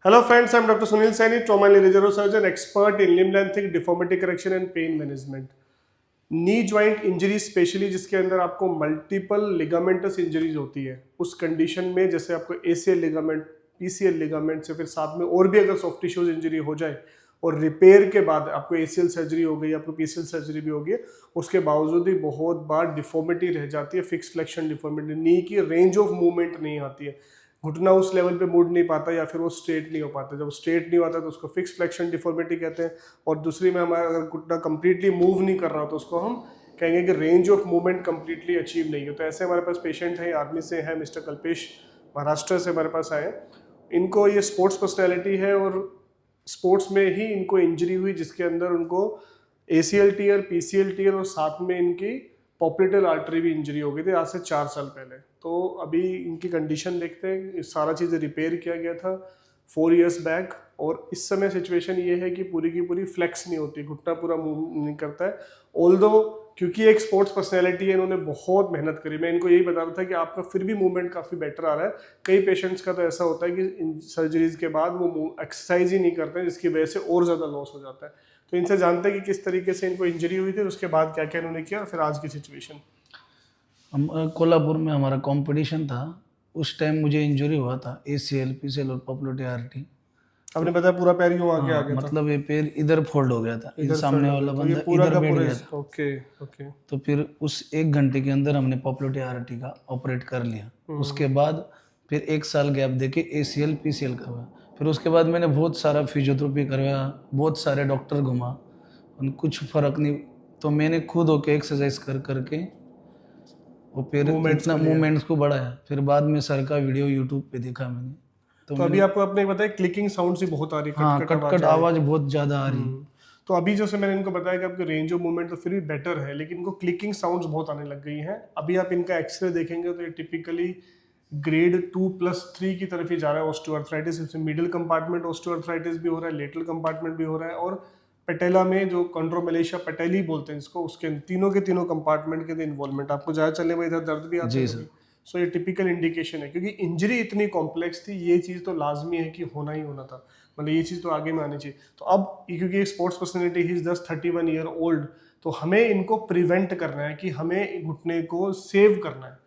Hello friends, I'm Dr. Sunil Saini, trauma and neuro surgeon, expert in limb lengthening, deformity correction and pain management. Knee joint injury specially जिसके अंदर आपको multiple ligamentous injuries होती है, उस condition में जैसे आपको एसीएल लिगामेंट, पीसीएल लिगामेंट से फिर साथ में और भी अगर सॉफ्ट टिश्यूज इंजरी हो जाए और रिपेयर के बाद आपको एसीएल सर्जरी हो गई, आपको पीसीएल सर्जरी भी हो गई, उसके बावजूद भी बहुत बार डिफॉर्मिटी रह जाती है, फिक्स फ्लेक्शन डिफॉर्मिटी, नी की रेंज ऑफ मूवमेंट नहीं आती है, घुटना उस लेवल पे मुड़ नहीं पाता या फिर वो स्ट्रेट नहीं हो पाता। जब स्ट्रेट नहीं होता तो उसको फिक्स फ्लेक्शन डिफॉर्मिटी कहते हैं। और दूसरी में हमारा अगर घुटना कंप्लीटली मूव नहीं कर रहा तो उसको हम कहेंगे कि range of movement completely achieve नहीं है। तो ऐसे हमारे पास पेशेंट है, आर्मी से है, मिस्टर कल्पेश महाराष्ट्र से हमारे पास आए। इनको ये स्पोर्ट्स पर्सनैलिटी है और स्पोर्ट्स में ही इनको इंजरी हुई जिसके अंदर उनको ACL टीयर, PCL टीयर और साथ में इनकी पॉप्युलेटर आर्टरी भी इंजरी हो गई थी आज से 4 साल पहले। तो अभी इनकी कंडीशन देखते हैं, सारा चीज़ें रिपेयर किया गया था 4 इयर्स बैक और इस समय सिचुएशन ये है कि पूरी की पूरी फ्लेक्स नहीं होती, घुटना पूरा मूव नहीं करता है। ऑल्दो क्योंकि एक स्पोर्ट्स पर्सनैलिटी है, इन्होंने बहुत मेहनत करी। मैं इनको यही बता रहा था कि आपका फिर भी मूवमेंट काफ़ी बेटर आ रहा है। कई पेशेंट्स का तो ऐसा होता है कि सर्जरीज के बाद वो एक्सरसाइज ही नहीं करते हैं जिसकी वजह से और ज़्यादा लॉस हो जाता है। तो इनसे जानते हैं कि किस तरीके से इनको इंजरी हुई थी, उसके बाद क्या क्या इन्होंने किया और फिर आज की सिचुएशन। हम कोल्हापुर में हमारा कंपटीशन था, उस टाइम मुझे इंजरी हुआ था ACL, PCL और पॉपुलर आर्टरी। आपने बताया पूरा पैर यूं आगे आ गया था, मतलब ये पैर इधर फोल्ड हो गया था, इधर सामने fold हो वाला गया, तो ये बंदा पूरा इधर का बैठ पूरा गया था। Okay okay. तो फिर उस 1 घंटे के अंदर हमने पॉपुलर आर्टरी का ऑपरेट कर लिया। उसके बाद फिर 1 साल गैप देके ACL, PCL करवाया। फिर उसके बाद मैंने बहुत सारा फिजियोथेरेपी करवाया, बहुत सारे डॉक्टर घुमा, उन कुछ फर्क नहीं। तो मैंने खुद होके एक्सरसाइज कर करके वो फिर मूवमेंट्स इतना को लिया। मूवमेंट्स को बढ़ाया। फिर बाद में सर का वीडियो यूट्यूब पे देखा मैंने, तो तो अभी मैंने आपको आपने बताया क्लिकिंग साउंड सी बहुत आ रही, हाँ, कट कट कट आवाज कट आ रही। आवाज़ बहुत ज़्यादा आ रही। तो अभी जैसे मैंने इनको बताया कि आपकी रेंज ऑफ मूवमेंट तो फिर भी बेटर है, लेकिन इनको क्लिकिंग साउंड्स बहुत आने लग गई हैं। अभी आप इनका एक्सरे देखेंगे तो ये टिपिकली ग्रेड 2+3 की तरफ ही जा रहा है ऑस्टियोआर्थराइटिस। इसमें मिडिल कंपार्टमेंट ऑस्टियोआर्थराइटिस भी हो रहा है, लेटरल कंपार्टमेंट भी हो रहा है और पेटेला में जो कॉन्ड्रोमेलेशिया पेटेली बोलते हैं इसको, उसके तीनों के तीनों कंपार्टमेंट के इन्वॉल्वमेंट। आपको ज़्यादा चलने में इधर दर्द भी आता जी है सर। कभी। सो ये टिपिकल इंडिकेशन है, क्योंकि इंजरी इतनी कॉम्प्लेक्स थी, ये चीज़ तो लाजमी है कि होना ही होना था, मतलब ये चीज़ तो आगे में आनी चाहिए। तो अब क्योंकि एक sports personality he is just 31 year old, तो हमें इनको प्रिवेंट करना है कि हमें घुटने को सेव करना है,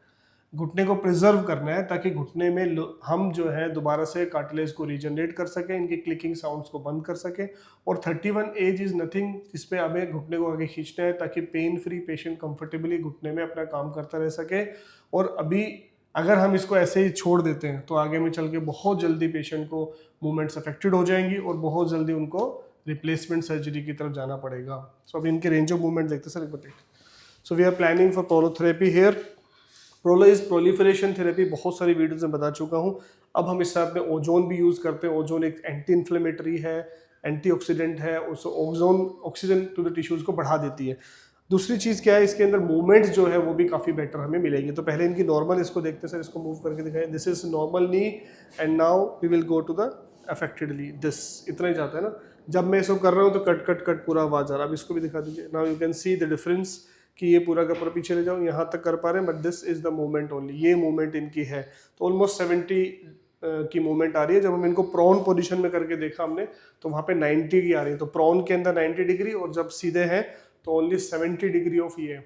घुटने को प्रिजर्व करना है, ताकि घुटने में हम जो है दोबारा से कार्टिलेज को रीजनरेट कर सकें, इनके क्लिकिंग साउंड्स को बंद कर सकें। और 31 एज इज़ नथिंग, इस पर हमें घुटने को आगे खींचना है ताकि पेन फ्री पेशेंट कंफर्टेबली घुटने में अपना काम करता रह सके। और अभी अगर हम इसको ऐसे ही छोड़ देते हैं तो आगे में चल के बहुत जल्दी पेशेंट को मूवमेंट्स अफेक्टेड हो जाएंगी और बहुत जल्दी उनको रिप्लेसमेंट सर्जरी की तरफ जाना पड़ेगा। सो अभी इनके रेंज ऑफ मूवमेंट देखते सर एक बार। So we are planning for prolotherapy here. Prolo is proliferation therapy, बहुत सारी वीडियोज में बता चुका हूँ। अब हम इस साथ में ओजोन भी यूज़ करते हैं। ओजोन एक एंटी इन्फ्लेमेटरी है, एंटीऑक्सीडेंट है, उस ozone oxygen to the tissues को बढ़ा देती है। दूसरी चीज़ क्या है, इसके अंदर मूवमेंट जो है वो भी काफ़ी बेटर हमें मिलेगी। तो पहले इनकी नॉर्मल इसको देखते हैं सर, इसको मूव करके दिखाएं। This is normal knee and now we will go to the affectedly this. इतना ही जाता है ना। जब मैं इसको कर रहा हूँ तो कट कट कट पूरा आवाज आ रहा है। अब इसको भी दिखा दीजिए। Now you can see the difference कि ये पूरा का पूरा पीछे ले जाऊँ, यहाँ तक कर पा रहे हैं, but this is the movement only, ये मूवमेंट इनकी है। तो ऑलमोस्ट 70 की मूवमेंट आ रही है। जब हम इनको प्रॉन पोजीशन में करके देखा हमने तो वहाँ पे 90 की आ रही है। तो प्रॉन के अंदर 90 डिग्री और जब सीधे हैं तो ओनली 70 डिग्री ऑफ ये।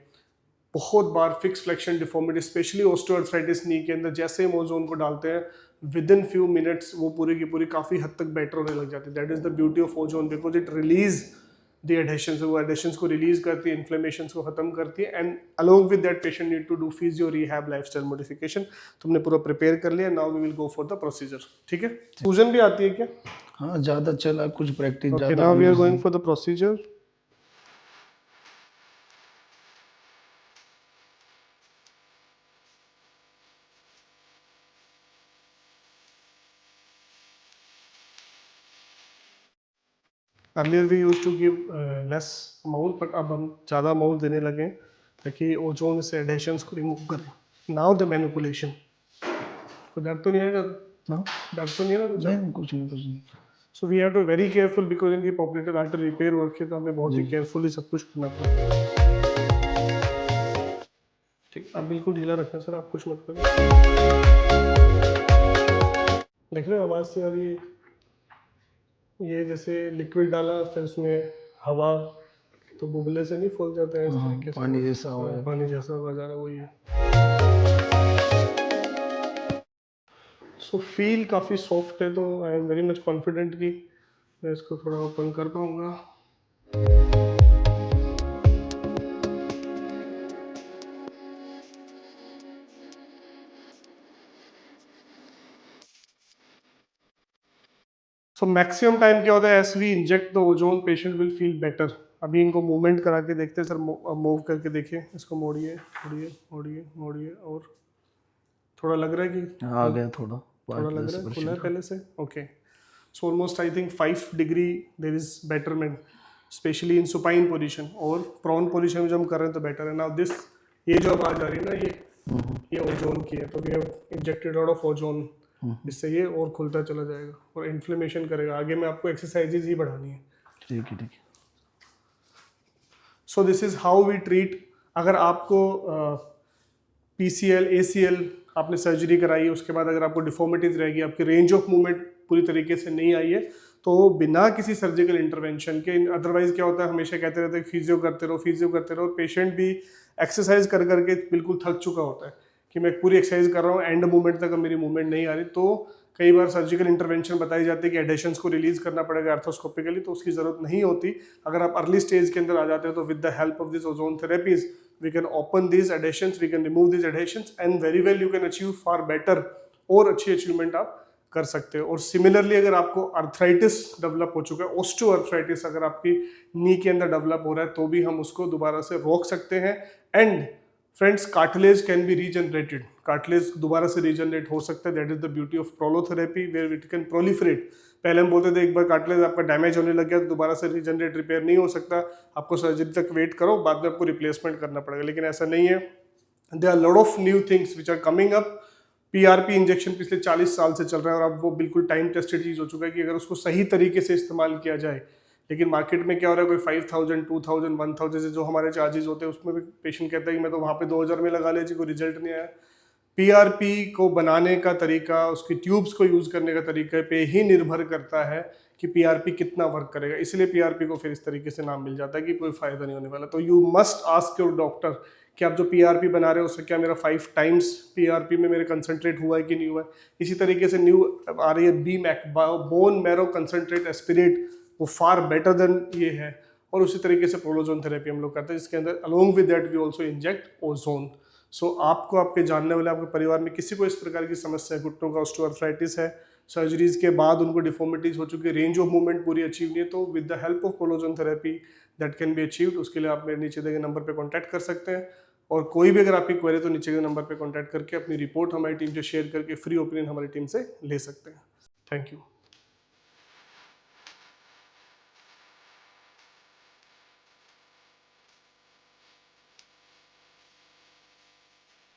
बहुत बार fix flexion deformity, especially osteoarthritis knee के अंदर, जैसे हम ओजोन को डालते हैं विद इन फ्यू मिनट्स वो पूरी की पूरी काफ़ी हद तक बेटर होने लग जाती है। That is the beauty of ozone, because it release the adhesions. वो एडहेशंस को रिलीज करती है, इन्फ्लेमेशंस को खत्म करती है, and along with that patient need to do physio rehab lifestyle modification. तुमने पूरा प्रिपेयर कर लिया, now we will go for the procedure. ठीक है। सूजन भी आती है क्या? हाँ, ज़्यादा चला, कुछ प्रैक्टिस ओके, ज़्यादा नाउ वी आर हुई। Going for the procedure. Earlier we use to give less amount, but अब हम ज़्यादा अमाउंट देने लगे हैं ताकि ओजोन से एडेशंस को रिमूव करें। Now the manipulation. तो डर तो नहीं आएगा ना? डर तो नहीं है ना कुछ? नहीं, कुछ नहीं, कुछ नहीं। So we have to very careful, because इनकी पॉपुलेटेड आर्टरी रिपेयर हो रखी है, तो हमें बहुत ही जी। केयरफुली सब कुछ करना पड़ेगा। ठीक, आप बिल्कुल ढीला रखना सर, आप कुछ मत करो। देख रहे हो आवाज़ से आ रही है। ये जैसे लिक्विड डाला फिर उसमें हवा, तो बुबले से नहीं फूल जाते हैं इस तरीके से? पानी जैसा हो हाँ, पानी जैसा होगा ज़्यादा वही है। सो फील काफ़ी सॉफ्ट है, तो I am very much confident कि मैं इसको थोड़ा ओपन कर पाऊँगा। सो मैक्सिमम टाइम क्या होता है, as we inject the ozone patient will feel better. अभी इनको मूवमेंट करा के देखते हैं सर, मूव करके देखिए, इसको मोड़िए मोड़िए मोड़िए मोड़िए, और थोड़ा लग रहा है कि आ गया थोड़ा थोड़ा लग रहा है खुला है पहले से। Okay, so almost I think 5 degree there is betterment, specially in supine position, और प्रॉन पोजीशन में जो हम कर रहे हैं तो बेटर है। नाउ दिस, ये जो आवाज आ रही है ना, ये ओजोन की है, तो we have injected lot of ozone, इससे ये और खुलता चला जाएगा और इन्फ्लेमेशन करेगा। आगे में आपको एक्सरसाइजेज ही बढ़ानी है। ठीक है ठीक है। So this is how we treat. अगर आपको PCL ACL आपने सर्जरी कराई है, उसके बाद अगर आपको डिफॉर्मिटीज रहेगी, आपकी रेंज ऑफ मूवमेंट पूरी तरीके से नहीं आई है, तो बिना किसी सर्जिकल इंटरवेंशन के, अदरवाइज क्या होता है, हमेशा कहते रहते हैं फिजियो करते रहो फिजियो करते रहो, पेशेंट भी एक्सरसाइज कर करके बिल्कुल थक चुका होता है कि मैं पूरी एक्सरसाइज कर रहा हूँ, एंड मूवमेंट तक मेरी मूवमेंट नहीं आ रही। तो कई बार सर्जिकल इंटरवेंशन बताई जाती है कि एडेशंस को रिलीज करना पड़ेगा आर्थोस्कोपिकली, तो उसकी जरूरत नहीं होती। अगर आप अर्ली स्टेज के अंदर आ जाते हो तो with the help of this ozone therapies we can open these adhesions, we can remove these adhesions, and very well you can achieve far better, और अच्छी अचीवमेंट आप कर सकते हो। और सिमिलरली अगर आपको अर्थराइटिस डेवलप हो चुका है, ऑस्टियो अर्थराइटिस अगर आपकी नी के अंदर डेवलप हो रहा है, तो भी हम उसको दोबारा से रोक सकते हैं। And friends, cartilage can be regenerated, cartilage दोबारा से रीजनरेट हो सकता है। That is the beauty of prolotherapy, where it can proliferate. पहले हम बोलते थे एक बार कार्टिलेज आपका डैमेज होने लग गया तो दोबारा से रीजनरेट रिपेयर नहीं हो सकता, आपको सर्जरी तक वेट करो, बाद में आपको रिप्लेसमेंट करना पड़ेगा। लेकिन ऐसा नहीं है, there are lot of new things which are coming up. PRP injection पिछले 40 साल से चल रहा है और अब वो बिल्कुल टाइम टेस्टेड चीज़ हो चुका है कि अगर उसको सही तरीके से इस्तेमाल किया जाए। लेकिन मार्केट में क्या हो रहा है, कोई 5000, 2000, 1000 से जो हमारे चार्जेस होते हैं, उसमें भी पेशेंट कहता है कि मैं तो वहाँ पे 2000 में लगा लीजिए, कोई रिजल्ट नहीं आया। PRP को बनाने का तरीका, उसकी ट्यूब्स को यूज़ करने का तरीका पे ही निर्भर करता है कि PRP कितना वर्क करेगा। इसलिए PRP को फिर इस तरीके से नाम मिल जाता है कि कोई फ़ायदा नहीं होने वाला। तो you must ask your doctor कि आप जो PRP बना रहे हो उससे क्या मेरा 5 टाइम्स PRP में मेरे कंसनट्रेट हुआ है कि नहीं हुआ है। इसी तरीके से न्यू आ रही है BMAC, bone marrow concentrate aspirate, वो फार बेटर देन ये है। और उसी तरीके से प्रोलोजोन थेरेपी हम लोग करते हैं, जिसके अंदर along with that we also inject ozone. So आपको, आपके जानने वाले, आपके परिवार में किसी को इस प्रकार की समस्या है, घुटनों का ऑस्टियोआर्थराइटिस है, सर्जरीज के बाद उनको डिफॉर्मिटीज हो चुकी है, रेंज ऑफ मूवमेंट पूरी अचीव नहीं है, तो with the help of prolozone therapy that can be achieved. उसके लिए आप मेरे नीचे दिए गए नंबर पर कॉन्टैक्ट कर सकते हैं। और कोई भी अगर आपकी क्वेरी तो नीचे के नंबर पर कॉन्टैक्ट करके अपनी रिपोर्ट हमारी टीम से शेयर करके फ्री ओपिनियन हमारी टीम से ले सकते हैं। Thank you.